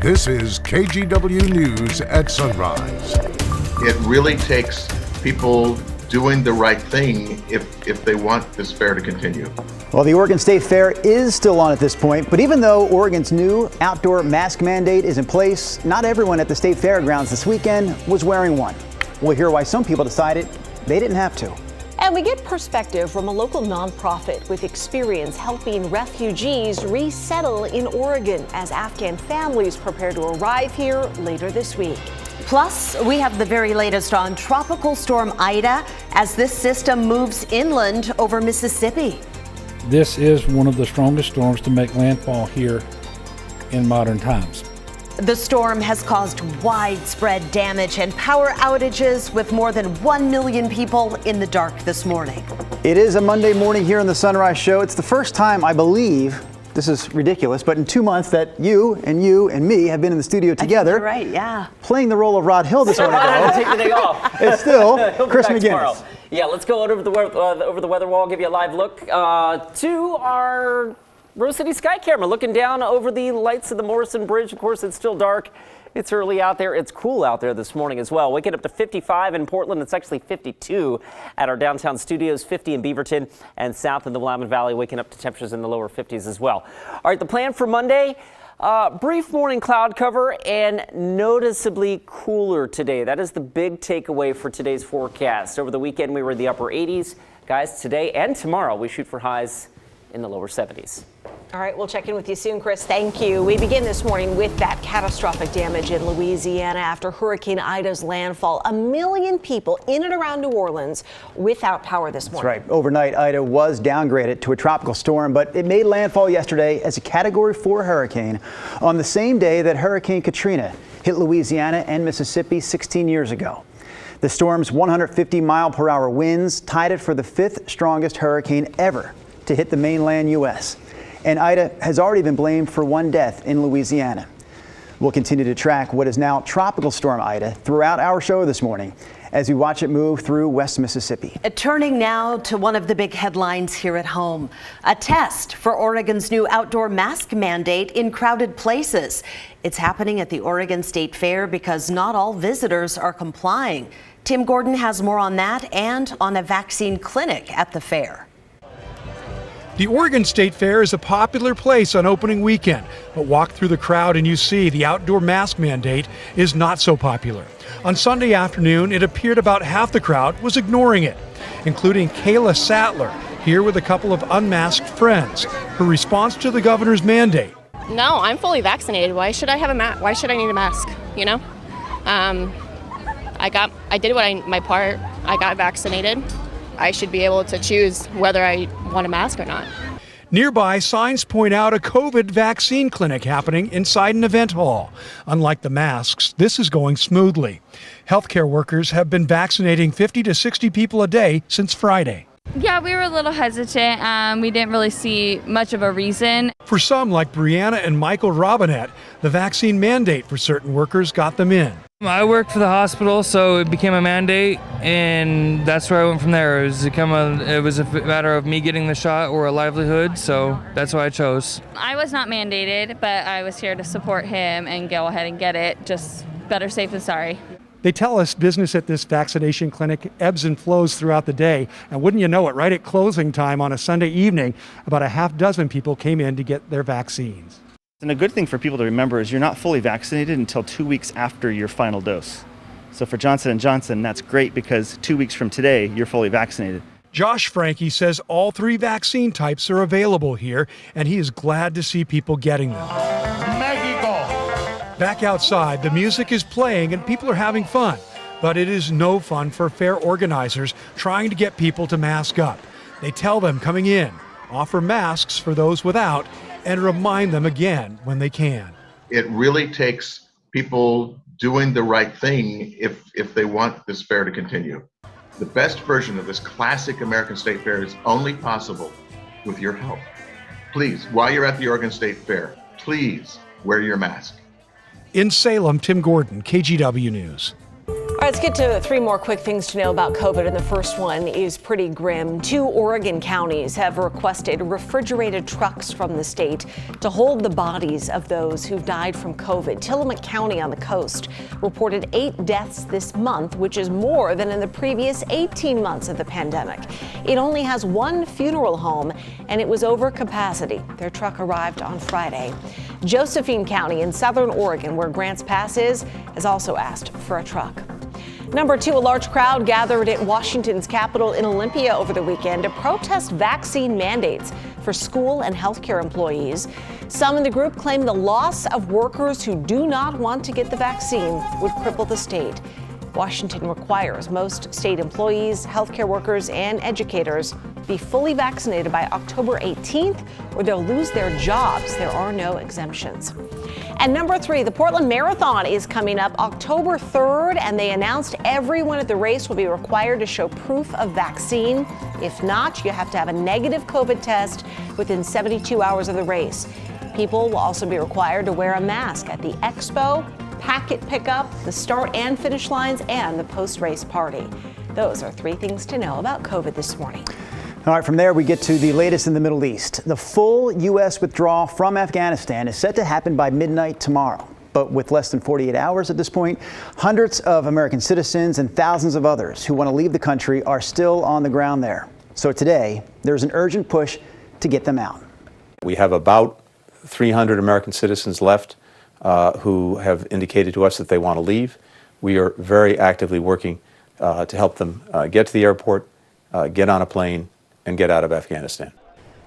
This is KGW News at Sunrise. It really takes people doing the right thing if they want this fair to continue. Well, the Oregon State Fair is still on at this point, but even though Oregon's new outdoor mask mandate is in place, not everyone at the state fairgrounds this weekend was wearing one. We'll hear why some people decided they didn't have to. And we get perspective from a local nonprofit with experience helping refugees resettle in Oregon as Afghan families prepare to arrive here later this week. Plus, we have the very latest on Tropical Storm Ida as this system moves inland over Mississippi. This is one of the strongest storms to make landfall here in modern times. The storm has caused widespread damage and power outages with more than 1 million people in the dark this morning. It is a Monday morning here on the Sunrise Show. It's the first time, I believe, this is ridiculous, but in 2 months that you and me have been in the studio together. You're right, yeah. Playing the role of Rod Hill this morning. Take the day off. It's still Chris McGinnis. Tomorrow. Yeah, let's go over the weather wall, give you a live look to our Rose City Sky Camera, looking down over the lights of the Morrison Bridge. Of course, it's still dark. It's early out there. It's cool out there this morning as well. Waking up to 55 in Portland. It's actually 52 at our downtown studios, 50 in Beaverton, and south in the Willamette Valley, waking up to temperatures in the lower 50s as well. All right, the plan for Monday, brief morning cloud cover and noticeably cooler today. That is the big takeaway for today's forecast. Over the weekend, we were in the upper 80s. Guys, today and tomorrow, we shoot for highs in the lower 70s. All right, we'll check in with you soon, Chris. Thank you. We begin this morning with that catastrophic damage in Louisiana after Hurricane Ida's landfall. 1 million people in and around New Orleans without power this morning. That's right. Overnight, Ida was downgraded to a tropical storm, but it made landfall yesterday as a Category 4 hurricane on the same day that Hurricane Katrina hit Louisiana and Mississippi 16 years ago. The storm's 150-mile-per-hour winds tied it for the 5th strongest hurricane ever to hit the mainland U.S. And Ida has already been blamed for 1 death in Louisiana. We'll continue to track what is now Tropical Storm Ida throughout our show this morning as we watch it move through West Mississippi. Turning now to one of the big headlines here at home. A test for Oregon's new outdoor mask mandate in crowded places. It's happening at the Oregon State Fair because not all visitors are complying. Tim Gordon has more on that and on a vaccine clinic at the fair. The Oregon State Fair is a popular place on opening weekend, but walk through the crowd and you see the outdoor mask mandate is not so popular. On Sunday afternoon, it appeared about half the crowd was ignoring it, including Kayla Sattler, here with a couple of unmasked friends. Her response to the governor's mandate. No, I'm fully vaccinated. Why should I have a mask? Why should I need a mask? You know, I did my part. I got vaccinated. I should be able to choose whether I want a mask or not. Nearby, signs point out a COVID vaccine clinic happening inside an event hall. Unlike the masks, this is going smoothly. Healthcare workers have been vaccinating 50 to 60 people a day since Friday. Yeah, we were a little hesitant. We didn't really see much of a reason. For some, like Brianna and Michael Robinette, the vaccine mandate for certain workers got them in. I worked for the hospital, so it became a mandate, and that's where I went from there. It was a matter of me getting the shot or a livelihood, so that's why I chose. I was not mandated, but I was here to support him and go ahead and get it. Just better safe than sorry. They tell us business at this vaccination clinic ebbs and flows throughout the day. And wouldn't you know it, right at closing time on a Sunday evening, about a half dozen people came in to get their vaccines. And a good thing for people to remember is you're not fully vaccinated until 2 weeks after your final dose. So for Johnson & Johnson, that's great because 2 weeks from today, you're fully vaccinated. Josh Frankie says all 3 vaccine types are available here, and he is glad to see people getting them. Back outside, the music is playing and people are having fun. But it is no fun for fair organizers trying to get people to mask up. They tell them coming in, offer masks for those without, and remind them again when they can. It really takes people doing the right thing if they want this fair to continue. The best version of this classic American State Fair is only possible with your help. Please, while you're at the Oregon State Fair, please wear your mask. In Salem, Tim Gordon, KGW News. All right, Let's get to 3 more quick things to know about COVID, and the first one is pretty grim. 2 Oregon counties have requested refrigerated trucks from the state to hold the bodies of those who died from COVID. Tillamook County on the coast reported 8 deaths this month, which is more than in the previous 18 months of the pandemic. It only has 1 funeral home, and it was over capacity. Their truck arrived on Friday. Josephine County in southern Oregon, where Grants Pass is, has also asked for a truck. Number 2, a large crowd gathered at Washington's Capitol in Olympia over the weekend to protest vaccine mandates for school and healthcare employees. Some in the group claim the loss of workers who do not want to get the vaccine would cripple the state. Washington requires most state employees, healthcare workers, and educators be fully vaccinated by October 18th, or they'll lose their jobs. There are no exemptions. And number 3, the Portland Marathon is coming up October 3rd, and they announced everyone at the race will be required to show proof of vaccine. If not, you have to have a negative COVID test within 72 hours of the race. People will also be required to wear a mask at the expo, packet pickup, the start and finish lines, and the post-race party. Those are 3 things to know about COVID this morning. All right, from there we get to the latest in the Middle East. The full U.S. withdrawal from Afghanistan is set to happen by midnight tomorrow. But with less than 48 hours at this point, hundreds of American citizens and thousands of others who want to leave the country are still on the ground there. So today, there's an urgent push to get them out. We have about 300 American citizens left who have indicated to us that they want to leave. We are very actively working to help them get to the airport, get on a plane, and get out of Afghanistan.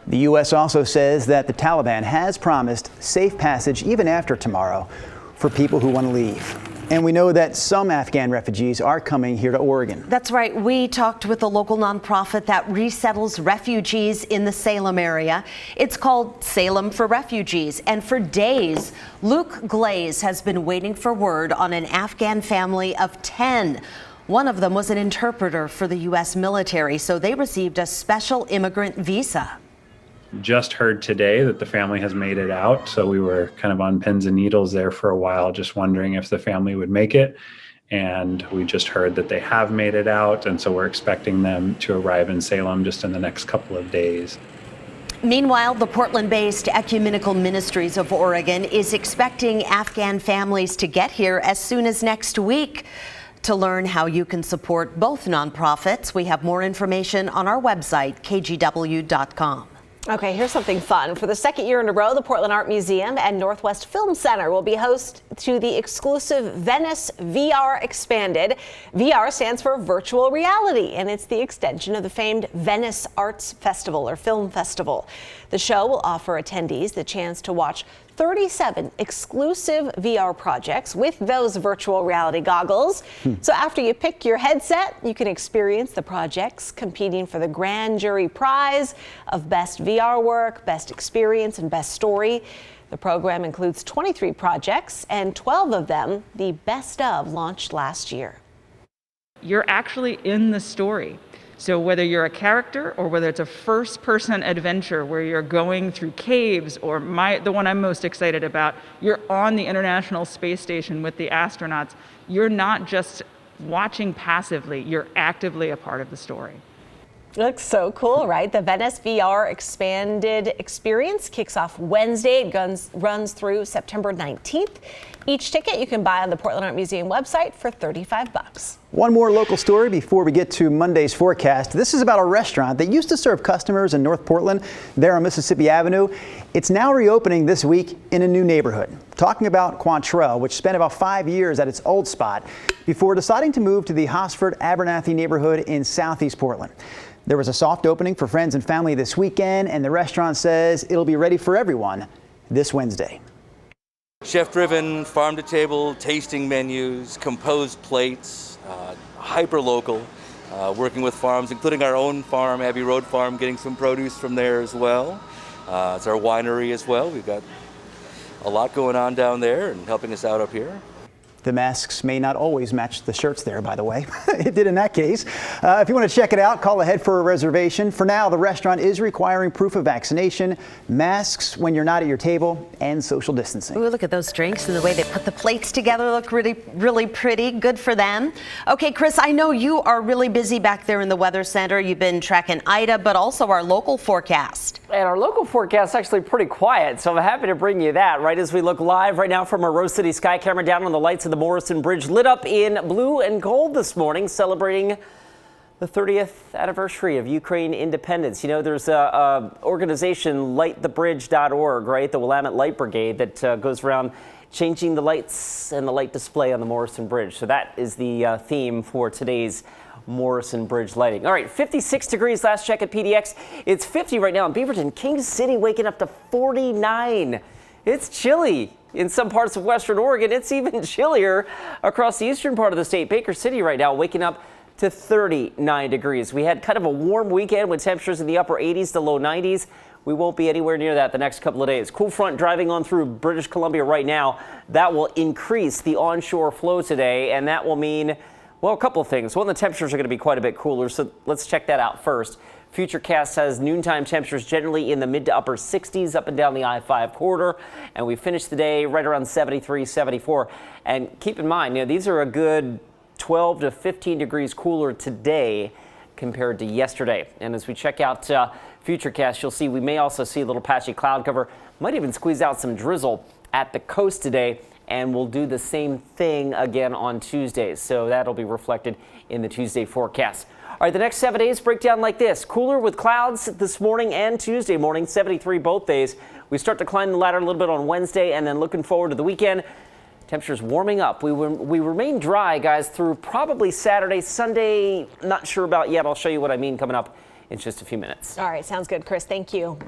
The U.S. also says that the Taliban has promised safe passage even after tomorrow for people who want to leave. And we know that some Afghan refugees are coming here to Oregon. That's right. We talked with a local nonprofit that resettles refugees in the Salem area. It's called Salem for Refugees. And for days, Luke Glaze has been waiting for word on an Afghan family of 10. One of them was an interpreter for the U.S. military, so they received a special immigrant visa. Just heard today that the family has made it out, so we were kind of on pins and needles there for a while, just wondering if the family would make it. And we just heard that they have made it out, and so we're expecting them to arrive in Salem just in the next couple of days. Meanwhile, the Portland-based Ecumenical Ministries of Oregon is expecting Afghan families to get here as soon as next week. To learn how you can support both nonprofits, we have more information on our website, kgw.com. Okay, here's something fun. For the second year in a row, the Portland Art Museum and Northwest Film Center will be host to the exclusive Venice VR Expanded. VR stands for virtual reality, and it's the extension of the famed Venice Arts Festival or Film Festival. The show will offer attendees the chance to watch 37 exclusive VR projects with those virtual reality goggles. So after you pick your headset, you can experience the projects competing for the grand jury prize of Best VR Work, Best Experience, and Best Story. The program includes 23 projects, and 12 of them, the Best Of, launched last year. You're actually in the story. So whether you're a character or whether it's a first-person adventure where you're going through caves, or the one I'm most excited about, you're on the International Space Station with the astronauts. You're not just watching passively, you're actively a part of the story. Looks so cool, right? The Venice VR Expanded experience kicks off Wednesday. It runs through September 19th. Each ticket you can buy on the Portland Art Museum website for $35. One more local story before we get to Monday's forecast. This is about a restaurant that used to serve customers in North Portland, there on Mississippi Avenue. It's now reopening this week in a new neighborhood. Talking about Quantrell, which spent about 5 years at its old spot before deciding to move to the Hosford Abernathy neighborhood in southeast Portland. There was a soft opening for friends and family this weekend, and the restaurant says it'll be ready for everyone this Wednesday. Chef-driven, farm-to-table, tasting menus, composed plates, hyper-local, working with farms, including our own farm, Abbey Road Farm, getting some produce from there as well. It's our winery as well. We've got a lot going on down there and helping us out up here. The masks may not always match the shirts there, by the way. It did in that case. If you want to check it out, call ahead for a reservation. For now, the restaurant is requiring proof of vaccination, masks when you're not at your table, and social distancing. Ooh, look at those drinks and the way they put the plates together. Look really, really pretty. Good for them. Okay, Chris, I know you are really busy back there in the Weather Center. You've been tracking Ida, but also our local forecast. And our local forecast is actually pretty quiet, so I'm happy to bring you that right as we look live right now from our Rose City Sky Camera down on the lights of the Morrison Bridge, lit up in blue and gold this morning, celebrating the 30th anniversary of Ukraine independence. You know, there's a organization, lightthebridge.org, right? The Willamette Light Brigade that goes around changing the lights and the light display on the Morrison Bridge. So that is the theme for today's Morrison Bridge lighting. All right, 56 degrees last check at PDX. It's 50 right now in Beaverton. King City waking up to 49. It's chilly in some parts of Western Oregon. It's even chillier across the eastern part of the state. Baker City right now waking up to 39 degrees. We had kind of a warm weekend with temperatures in the upper 80s to low 90s. We won't be anywhere near that the next couple of days. Cool front driving on through British Columbia right now. That will increase the onshore flow today, and that will mean, well, a couple of things. One, the temperatures are going to be quite a bit cooler, so let's check that out first. Futurecast has noontime temperatures generally in the mid to upper 60s up and down the I-5 corridor, and we finished the day right around 73, 74. And keep in mind, you know, these are a good 12 to 15 degrees cooler today compared to yesterday. And as we check out Futurecast, you'll see we may also see a little patchy cloud cover, might even squeeze out some drizzle at the coast today. And we'll do the same thing again on Tuesdays. So that'll be reflected in the Tuesday forecast. All right, the next 7 days break down like this. Cooler with clouds this morning and Tuesday morning, 73 both days. We start to climb the ladder a little bit on Wednesday, and then looking forward to the weekend. Temperatures warming up. We remain dry, guys, through probably Saturday. Sunday, not sure about yet. I'll show you what I mean coming up in just a few minutes. All right, sounds good, Chris. Thank you.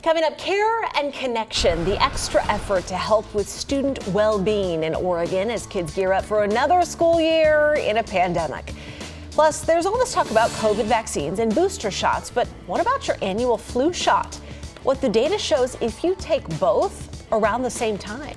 Coming up, care and connection, the extra effort to help with student well-being in Oregon as kids gear up for another school year in a pandemic. Plus, there's all this talk about COVID vaccines and booster shots, but what about your annual flu shot? What the data shows if you take both around the same time.